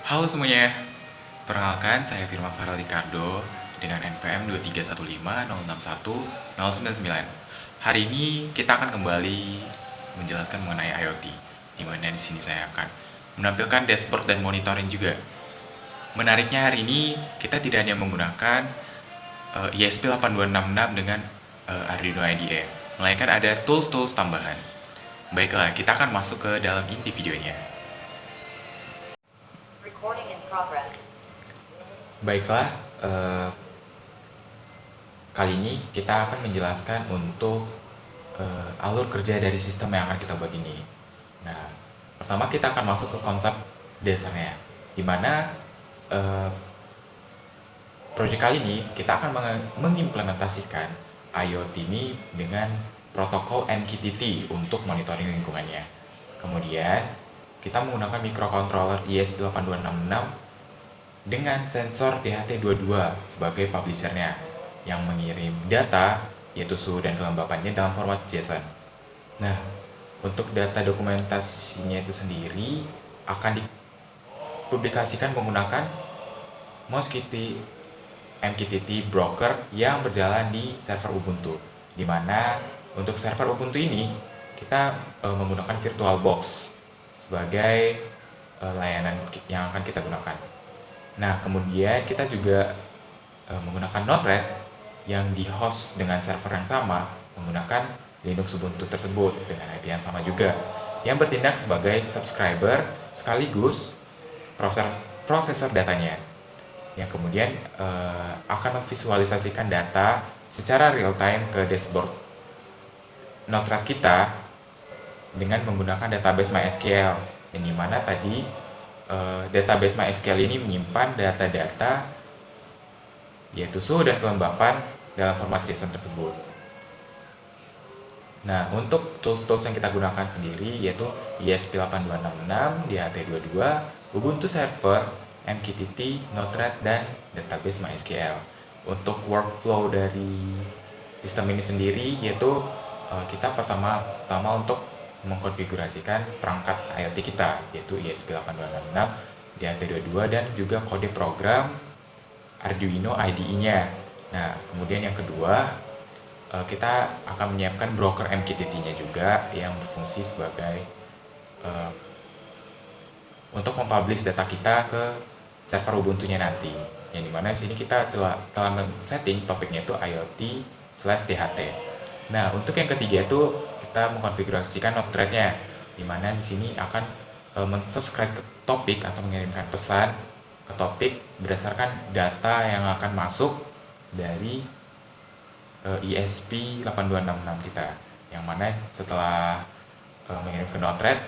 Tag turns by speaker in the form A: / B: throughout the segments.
A: Halo semuanya, perkenalkan saya Firman Farel Ricardo dengan NPM 231506199. Hari ini kita akan kembali menjelaskan mengenai IoT, di mana di sini saya akan menampilkan dashboard dan monitoring juga. Menariknya hari ini kita tidak hanya menggunakan ESP8266 dengan Arduino IDE, melainkan ada tools-tools tambahan. Baiklah, kita akan masuk ke dalam inti videonya.
B: Recording in progress.
A: Baiklah, kali ini kita akan menjelaskan untuk alur kerja dari sistem yang akan kita buat ini. Nah, pertama kita akan masuk ke konsep dasarnya, di mana proyek kali ini kita akan mengimplementasikan IoT ini dengan protokol MQTT untuk monitoring lingkungannya. Kemudian, kita menggunakan microcontroller ESP8266 dengan sensor DHT22 sebagai publishernya yang mengirim data yaitu suhu dan kelembapannya dalam format JSON. Nah, untuk data dokumentasinya itu sendiri akan dipublikasikan menggunakan Mosquitty MQTT broker yang berjalan di server Ubuntu. Di mana untuk server Ubuntu ini kita menggunakan VirtualBox sebagai layanan yang akan kita gunakan. Nah, kemudian kita juga menggunakan Node-RED yang di-host dengan server yang sama menggunakan Linux Ubuntu tersebut dengan IP yang sama juga, yang bertindak sebagai subscriber sekaligus prosesor datanya, yang kemudian akan memvisualisasikan data secara real time ke dashboard Node-RED kita dengan menggunakan database MySQL, yang dimana tadi database MySQL ini menyimpan data-data yaitu suhu dan kelembapan dalam format JSON tersebut. Nah, untuk tools-tools yang kita gunakan sendiri yaitu ESP8266, DHT22, Ubuntu Server, MQTT, Node-RED, dan database MySQL. Untuk workflow dari sistem ini sendiri yaitu kita pertama untuk mengkonfigurasikan perangkat IoT kita yaitu ESP8266, DHT22, dan juga kode program Arduino IDE-nya. Nah, kemudian yang kedua, kita akan menyiapkan broker MQTT-nya juga yang berfungsi sebagai untuk mempublish data kita ke server Ubuntu-nya nanti. Yang dimana di sini kita telah men-setting topiknya itu IoT/DHT. Nah, untuk yang ketiga itu kita mengkonfigurasikan Node-RED-nya, dimana di sini akan mensubscribe ke topik atau mengirimkan pesan ke topik berdasarkan data yang akan masuk dari ESP8266 kita, yang mana setelah mengirim ke Node-RED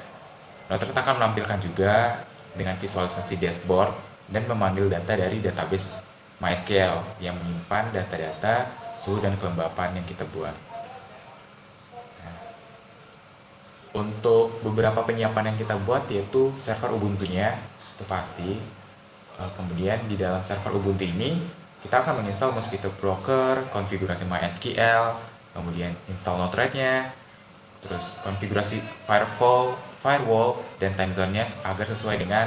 A: akan menampilkan juga dengan visualisasi dashboard dan memanggil data dari database MySQL yang menyimpan data-data suhu dan kelembapan yang kita buat. Untuk beberapa penyiapan yang kita buat yaitu server Ubuntu-nya itu pasti. Kemudian di dalam server Ubuntu ini kita akan menginstal Mosquitty Broker, konfigurasi MySQL, kemudian install Node-RED-nya, terus konfigurasi firewall dan time zone-nya agar sesuai dengan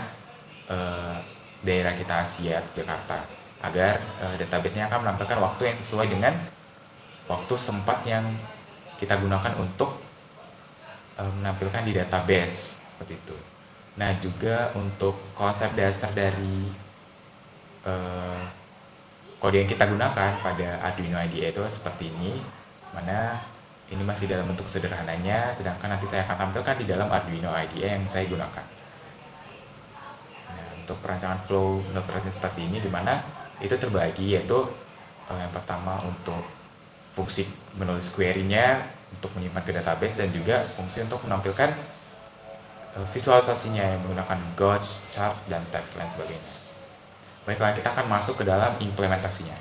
A: daerah kita Asia Jakarta, agar database-nya akan menampilkan waktu yang sesuai dengan waktu sempat yang kita gunakan untuk menampilkan di database seperti itu. Nah, juga untuk konsep dasar dari kode yang kita gunakan pada Arduino IDE itu seperti ini, mana ini masih dalam bentuk sederhananya, sedangkan nanti saya akan tampilkan di dalam Arduino IDE yang saya gunakan. Nah, untuk perancangan flow Node-RED seperti ini, dimana itu terbagi yaitu yang pertama untuk fungsi menulis query-nya untuk menyimpan ke database, dan juga fungsi untuk menampilkan visualisasinya yang menggunakan gauge, chart, dan text lain sebagainya. Baiklah, kita akan masuk ke dalam implementasinya.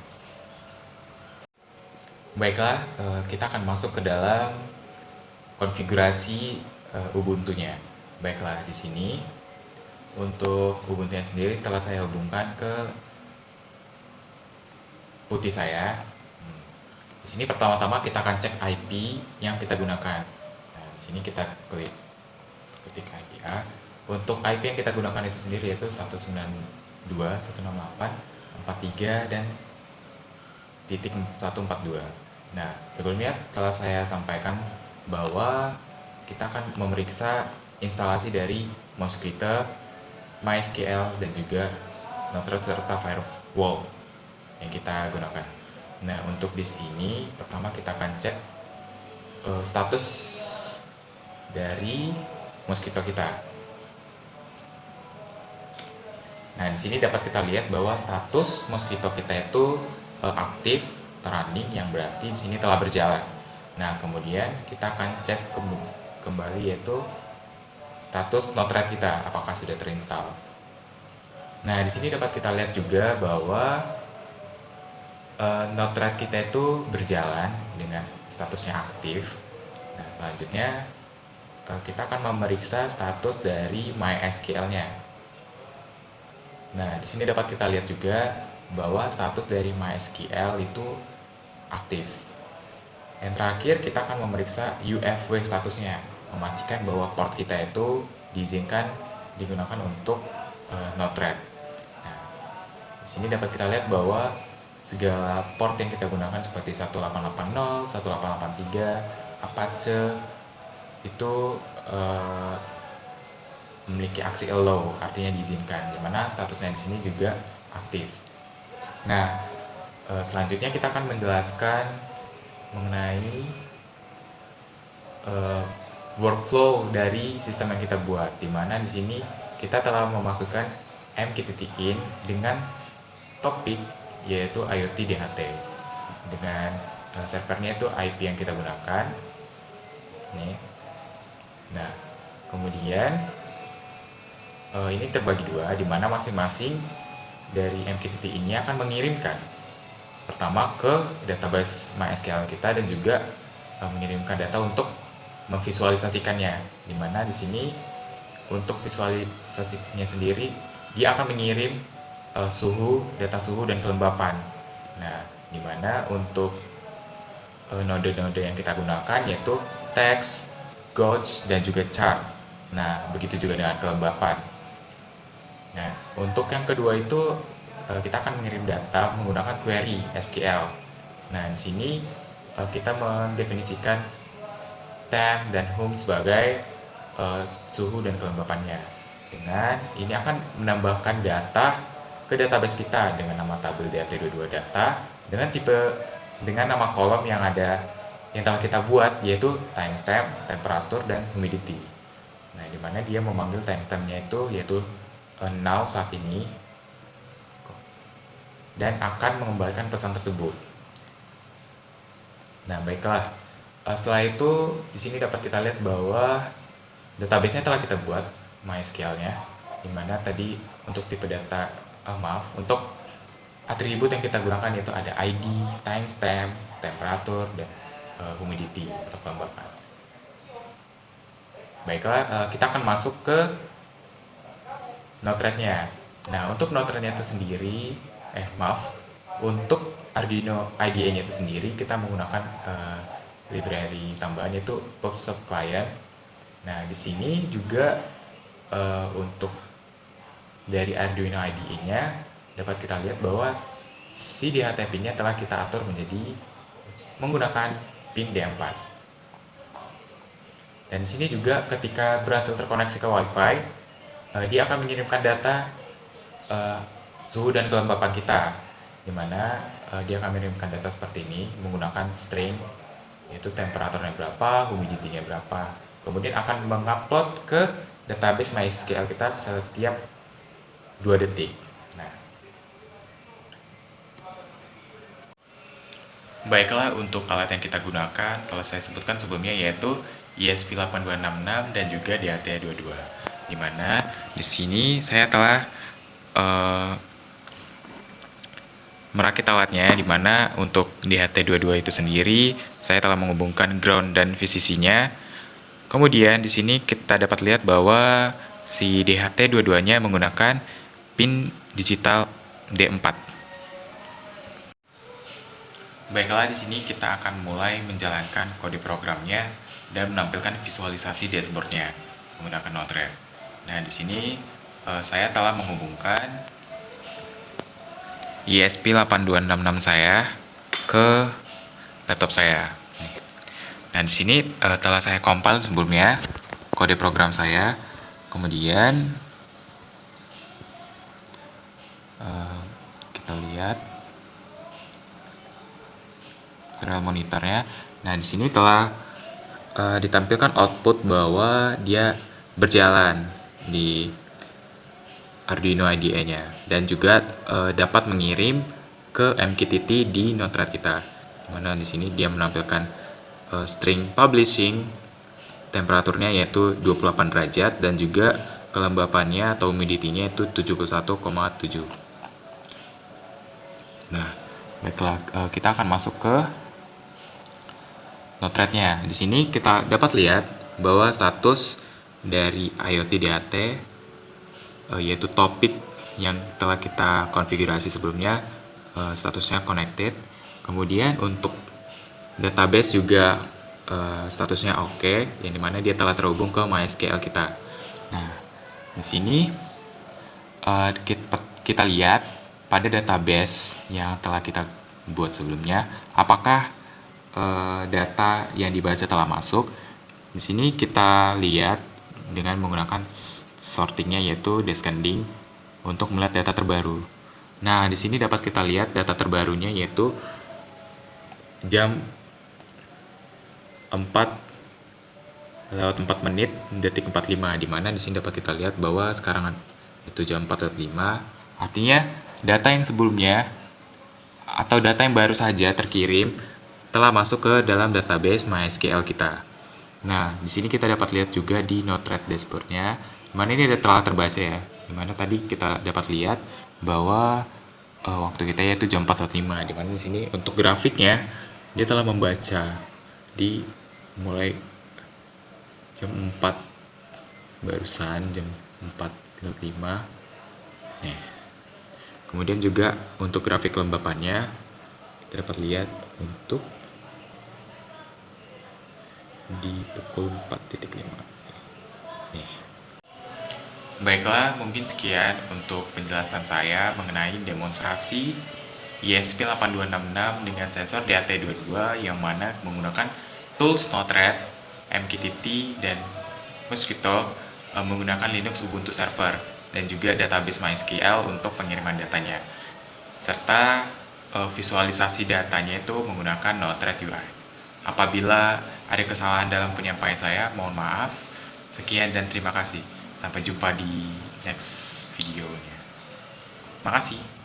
A: Baiklah, kita akan masuk ke dalam konfigurasi Ubuntu-nya. Baiklah, di sini untuk Ubuntu-nya sendiri telah saya hubungkan ke putih saya. Di sini pertama-tama kita akan cek IP yang kita gunakan. Nah, di sini kita ketik IP A. Untuk IP yang kita gunakan itu sendiri yaitu 192.168.43 dan titik 142. Nah, sebelumnya telah saya sampaikan bahwa kita akan memeriksa instalasi dari Mosquito, MySQL, dan juga Node-RED serta Firewall yang kita gunakan. Nah, untuk di sini pertama kita akan cek status dari Mosquito kita. Nah, di sini dapat kita lihat bahwa status Mosquito kita itu aktif, running, yang berarti di sini telah berjalan. Nah, kemudian kita akan cek kembali yaitu status Node-RED kita apakah sudah terinstall. Nah, di sini dapat kita lihat juga bahwa Node-RED kita itu berjalan dengan statusnya aktif. Nah, selanjutnya kita akan memeriksa status dari MySQL-nya. Nah, di sini dapat kita lihat juga bahwa status dari MySQL itu aktif. Yang terakhir kita akan memeriksa UFW statusnya, memastikan bahwa port kita itu diizinkan digunakan untuk Node-RED. Nah, di sini dapat kita lihat bahwa segala port yang kita gunakan seperti 1880, 1883, Apache itu memiliki aksi allow, artinya diizinkan, dimana statusnya di sini juga aktif. Nah, selanjutnya kita akan menjelaskan mengenai workflow dari sistem yang kita buat, dimana di sini kita telah memasukkan mqtt-in dengan topik yaitu IoT DHT dengan servernya itu IP yang kita gunakan. Nih. Nah, kemudian ini terbagi dua, di mana masing-masing dari mqtt ini akan mengirimkan pertama ke database MySQL kita dan juga mengirimkan data untuk memvisualisasikannya. Di mana di sini untuk visualisasinya sendiri dia akan mengirim suhu, data suhu dan kelembapan. Nah, di mana untuk node-node yang kita gunakan yaitu text, gauge, dan juga chart. Nah, begitu juga dengan kelembapan. Nah, untuk yang kedua itu kita akan mengirim data menggunakan query SQL. Nah, di sini kita mendefinisikan temp dan whom sebagai suhu dan kelembapannya. Dengan ini akan menambahkan data ke database kita dengan nama tabel DHT22 data dengan nama kolom yang telah kita buat yaitu timestamp, temperatur, dan humidity. Nah, di mana dia memanggil timestampnya itu yaitu now saat ini dan akan mengembalikan pesan tersebut. Nah, baiklah. Setelah itu di sini dapat kita lihat bahwa database-nya telah kita buat MySQL-nya, di mana tadi untuk tipe data untuk atribut yang kita gunakan yaitu ada ID, timestamp, temperatur, dan humidity atau kelembapan. Baiklah, kita akan masuk ke Node-RED-nya. Nah, untuk Node-RED-nya itu sendiri, untuk Arduino IDE-nya itu sendiri kita menggunakan library tambahan yaitu PubSub Client. Nah, di sini juga untuk dari Arduino IDE-nya dapat kita lihat bahwa si DHT pin-nya telah kita atur menjadi menggunakan pin D4. Dan di sini juga ketika berhasil terkoneksi ke WiFi, dia akan mengirimkan data suhu dan kelembapan kita, di mana dia akan mengirimkan data seperti ini menggunakan string yaitu temperaturnya berapa, humidity-nya berapa. Kemudian akan mengupload ke database MySQL kita setiap 2 detik. Nah, baiklah, untuk alat yang kita gunakan telah saya sebutkan sebelumnya yaitu ESP8266 dan juga DHT22. Di mana di sini saya telah merakit alatnya, di mana untuk DHT22 itu sendiri saya telah menghubungkan ground dan VCC-nya. Kemudian di sini kita dapat lihat bahwa si DHT22-nya menggunakan pin digital D4. Baiklah, di sini kita akan mulai menjalankan kode programnya dan menampilkan visualisasi dashboardnya menggunakan Node-RED. Nah, di sini saya telah menghubungkan ESP8266 saya ke laptop saya. Nah, di sini telah saya compile sebelumnya kode program saya. Kemudian kita lihat serial monitornya. Nah, di sini telah ditampilkan output bahwa dia berjalan di Arduino IDE-nya dan juga dapat mengirim ke MQTT di Node-RED kita. Dimana di sini dia menampilkan string publishing, temperaturnya yaitu 28 derajat dan juga kelembapannya atau humidity-nya itu 71,7. Nah, baiklah, kita akan masuk ke Node-RED-nya. Di sini kita dapat lihat bahwa status dari IoT DAT yaitu topik yang telah kita konfigurasi sebelumnya statusnya connected. Kemudian untuk database juga statusnya oke, yang dimana dia telah terhubung ke MySQL kita. Nah, di sini kita lihat pada database yang telah kita buat sebelumnya, apakah data yang dibaca telah masuk. Di sini kita lihat dengan menggunakan sortingnya yaitu descending untuk melihat data terbaru. Nah, di sini dapat kita lihat data terbarunya yaitu jam 4:04 detik 45, di mana di sini dapat kita lihat bahwa sekarang itu jam 4:05. Artinya data yang sebelumnya atau data yang baru saja terkirim telah masuk ke dalam database MySQL kita. Nah, di sini kita dapat lihat juga di Node-RED dashboard-nya, mana ini telah terbaca ya, dimana tadi kita dapat lihat bahwa waktu kita yaitu jam 4:05, dimana di sini untuk grafiknya dia telah membaca di mulai jam 4 barusan jam 4:05. Nih. Kemudian juga untuk grafik kelembapannya kita dapat lihat untuk di pukul 4:05. Nih. Baiklah, mungkin sekian untuk penjelasan saya mengenai demonstrasi ESP8266 dengan sensor DAT22 yang mana menggunakan tools Node-RED, MQTT, dan Mosquito menggunakan Linux Ubuntu Server dan juga database MySQL untuk pengiriman datanya. Serta visualisasi datanya itu menggunakan Node-RED UI. Apabila ada kesalahan dalam penyampaian saya, mohon maaf. Sekian dan terima kasih. Sampai jumpa di next videonya. Makasih.